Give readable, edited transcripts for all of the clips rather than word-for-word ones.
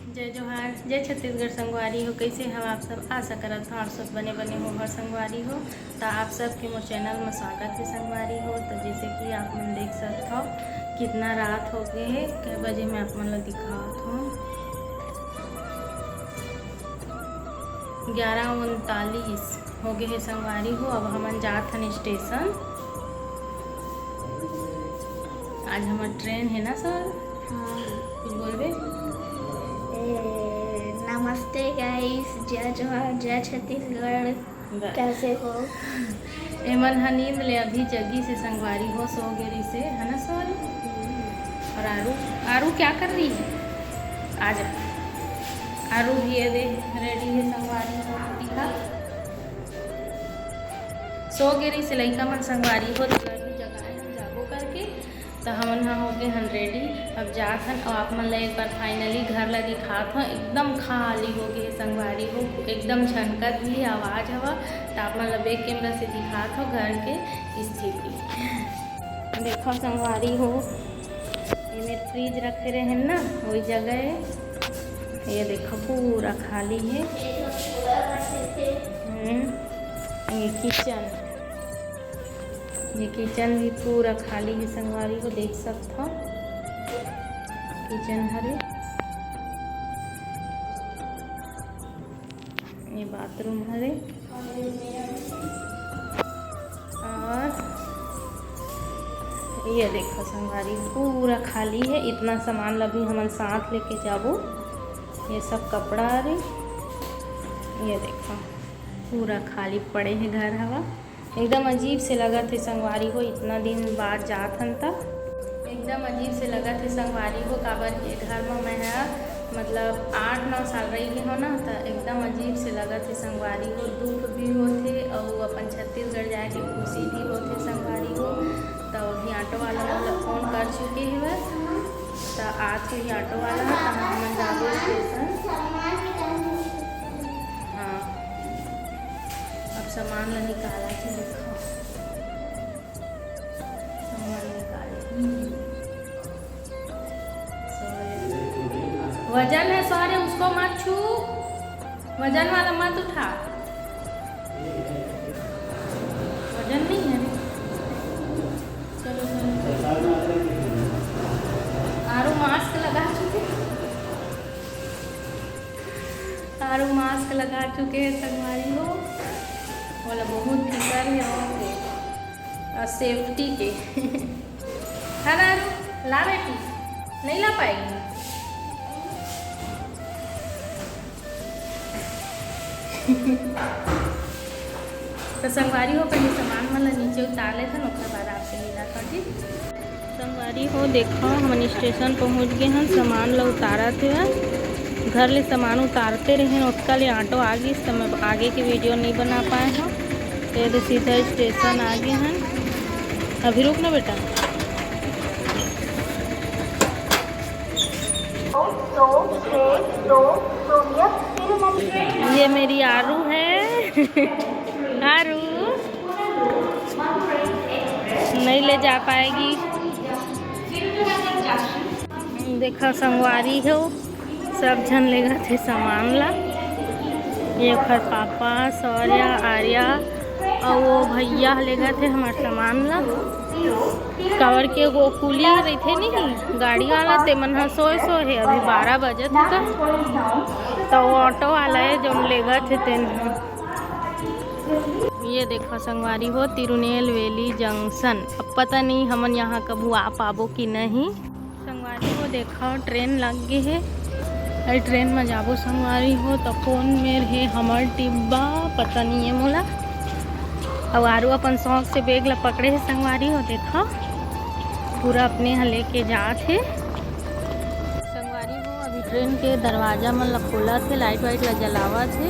जय जोहार, जय छत्तीसगढ़ संगवारी हो। कैसे हम आप सब आशा करत हो आप सब बने हो हर संगवारी हो। तो आप सब के मोर चैनल में स्वागत है संगवारी हो। तो जैसे कि आप मन देख सकते हो कितना रात हो गए है, कै बजे मैं आप मन ला दिखावत हूँ। 11:39 हो गए है संगवारी हो। अब हमन जात हन स्टेशन। आज हमार ट्रेन है ना सर। हाँ। कुछ बोलबे? नमस्ते गाइस, जय जोहार, जय छत्तीसगढ़। कैसे हो? एमन हा नींद ले अभी जगी से संगवारी हो, सो गिरी से, है ना सर। और आरू आरू क्या कर रही है? आ जा। आरू भी ये दे रेडी है संगवारी हो। दिखा सो गिरी से लइका मन संगवारी हो। तो जगाए हम जागो करके तो हमन हा हो गए हन रेडी। अब जात हन और आप मन ला एक बार फाइनली घर ला दिखात हूँ। एकदम खाली हो गए संगवारी हो, एकदम झनकत भी आवाज़ हवा। तो आप मन ला बैक कैमरा से दिखात हो घर के स्थिति। देखो संगवारी हो, ये मेरे फ्रिज रखे रहे हैं ना, वही जगह है। ये देखो पूरा खाली है। ये किचन भी पूरा खाली है संगवारी को, देख सकते हो। किचन हरे, ये बाथरूम हरे, और ये देखो संगवारी पूरा खाली है। इतना सामान ला भी हमन साथ लेके जाबो। ये सब कपड़ा हरे, ये देखो पूरा खाली पड़े हैं घर हवा। एकदम अजीब से लगा थे संगवारी हो, इतना दिन बाद जात हन तक एकदम अजीब से लगा थे संगवारी हो। काबर के घर में मैं मतलब 8-9 साल रही हो ना, तो एकदम अजीब से लगा थे संगवारी हो। दुख भी होते और अपन छत्तीसगढ़ जाए के खुशी भी होते संगवारी हो। तो अभी ऑटो वाला मतलब फ़ोन कर चुके हैं, तो आज ही ऑटो वाला हम जाबो स्टेशन। हाँ, अब सामान ला निकाला थे, देखो सामान निकाले। वजन है सारे, उसको मत छू, वजन वाला मत उठा। वजन नहीं है। चलो आरू मास्क लगा चुके, आरू मास्क लगा चुके हैं संगवारी हो। बोला बहुत फिकर है और सेफ्टी के है ना। ला बेटी, नहीं ला पाएगी। तो संगवारी हो पहले सामान वाला नीचे उतार लेते ना, उसके बाद आपसे मिला करती। संगवारी हो देखो हम स्टेशन पहुंच गए हैं। सामान ला उतारा थे, घर ले सामान उतारते रहे, उसका लिए ऑटो आ गई। तो मैं आगे की वीडियो नहीं बना पाए हैं। तो ये सीधा स्टेशन आ गए हैं। अभी रुक ना बेटा। ये मेरी आरू है आरू नहीं ले जा पाएगी। देखा संगवारी हो, सब जन लेगा थे सामान ला। ये खर पापा, सौर्या, आर्या और वो भैया लेगा थे हमारे सामान ला। कवर के वो कुली रही थे नहीं गाड़ी वाला, ते मन हा सोए है। अभी 12 बजे था, तो वो ऑटो वाला है जो लेगा थे तेन। ये देखो संगवारी हो तिरुनेलवेली जंक्शन। अब पता नहीं हमन यहाँ कबू आ पाबो कि नहीं। संगवारी हो देखो ट्रेन लग गई है, अरे ट्रेन में जाबो संगवारी हो। तो फोन में है हमर टिब्बा, पता नहीं है मोला। अब आरू अपन शौक से बैग ला पकड़े है संगवारी हो, देखो पूरा अपने यहाँ लेके जात है संगवारी हो। अभी ट्रेन के दरवाजा मन ला खोला थे, लाइट वाइट ला जलावा थे।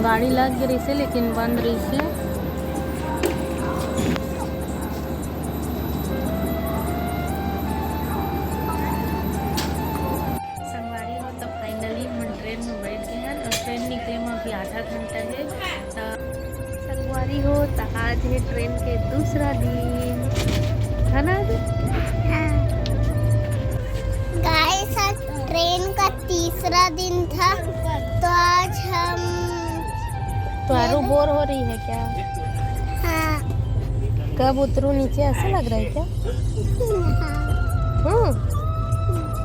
गाड़ी लग गई से लेकिन बंद रही से। संगवारी हो तो फाइनली हम ट्रेन में बैठ गए हैं और ट्रेन निकले में अभी आधा घंटा है। तो संगवारी हो तो आज है ट्रेन के दूसरा दिन, है ना। तीसरा दिन था तो आज हम तो आरू बोर हो रही है क्या? हाँ कब उतरू नीचे, ऐसा लग रहा है क्या?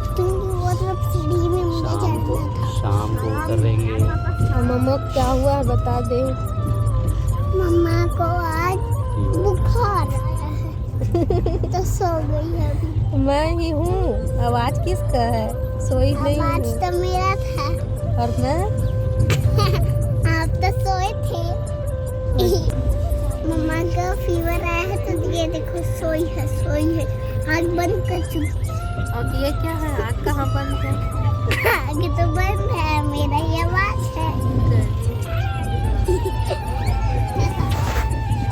क्योंकि वो तरफ सीढ़ी में मुझे चढ़ना था। शाम को उतरेंगे। और मम्मा को क्या हुआ है बता दे। मम्मा को आज बुखार आया है तो सो गई है अभी। मैं ही हूँ। आवाज किसका है? सोई नहीं आवाज हूँ। तो मेरा था। और मैं आप तो सोए थे। मम्मा का फीवर आया है तो ये देखो सोई है आँख बंद कर चुकी। और ये क्या है? आँख कहाँ बंद है? आगे तो बंद है, मेरा ही आवाज है।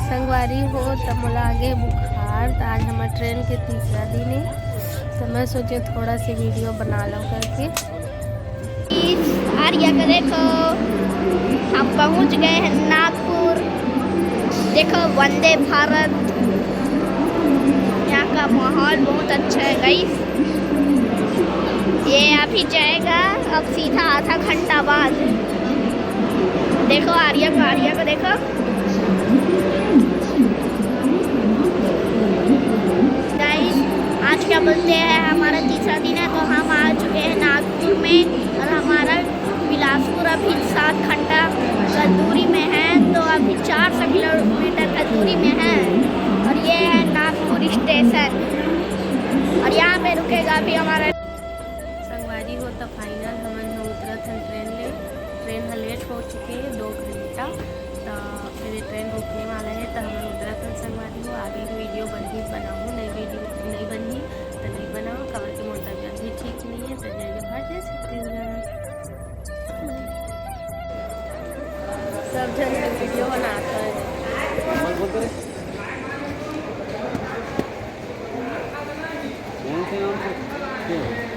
संगवारी हो तब मुला आगे बुखार। तो आज हमारा ट्रेन के तीसरा दिन है तो मैं सोचे थोड़ा सी वीडियो बना लो करके। आर्या का देखो हम पहुंच गए हैं नागपुर। देखो वंदे भारत, यहाँ का माहौल बहुत अच्छा है गाइस। ये अभी जाएगा अब सीधा आधा घंटा बाद। देखो आर्या को देखो। गाइस आज क्या बोलते हैं, हमारा तीसरा दिन है तो हम आ चुके हैं नागपुर में और हमारा बिलासपुर अभी 7 घंटा का दूरी में है तो अभी 400 किलोमीटर का दूरी में है। और ये है नागपुर स्टेशन और यहाँ पे रुकेगा अभी हमारा। संगवारी हो तो फाइनल हम उत्तराखंड ट्रेन लेट हो चुके हैं 2 घंटा। तो फिर ये ट्रेन रुकने वाला है तो हम उत्तराखंड संगवारी हो आगे की वीडियो बनी बनाऊँ, नई वीडियो नहीं बनी तो नहीं बनाऊँ। कवर की मोटा भी ठीक नहीं है तो जय जोहार जय छत्तीसगढ़। सब जन वीडियो बनाता है। कौन से नाम से?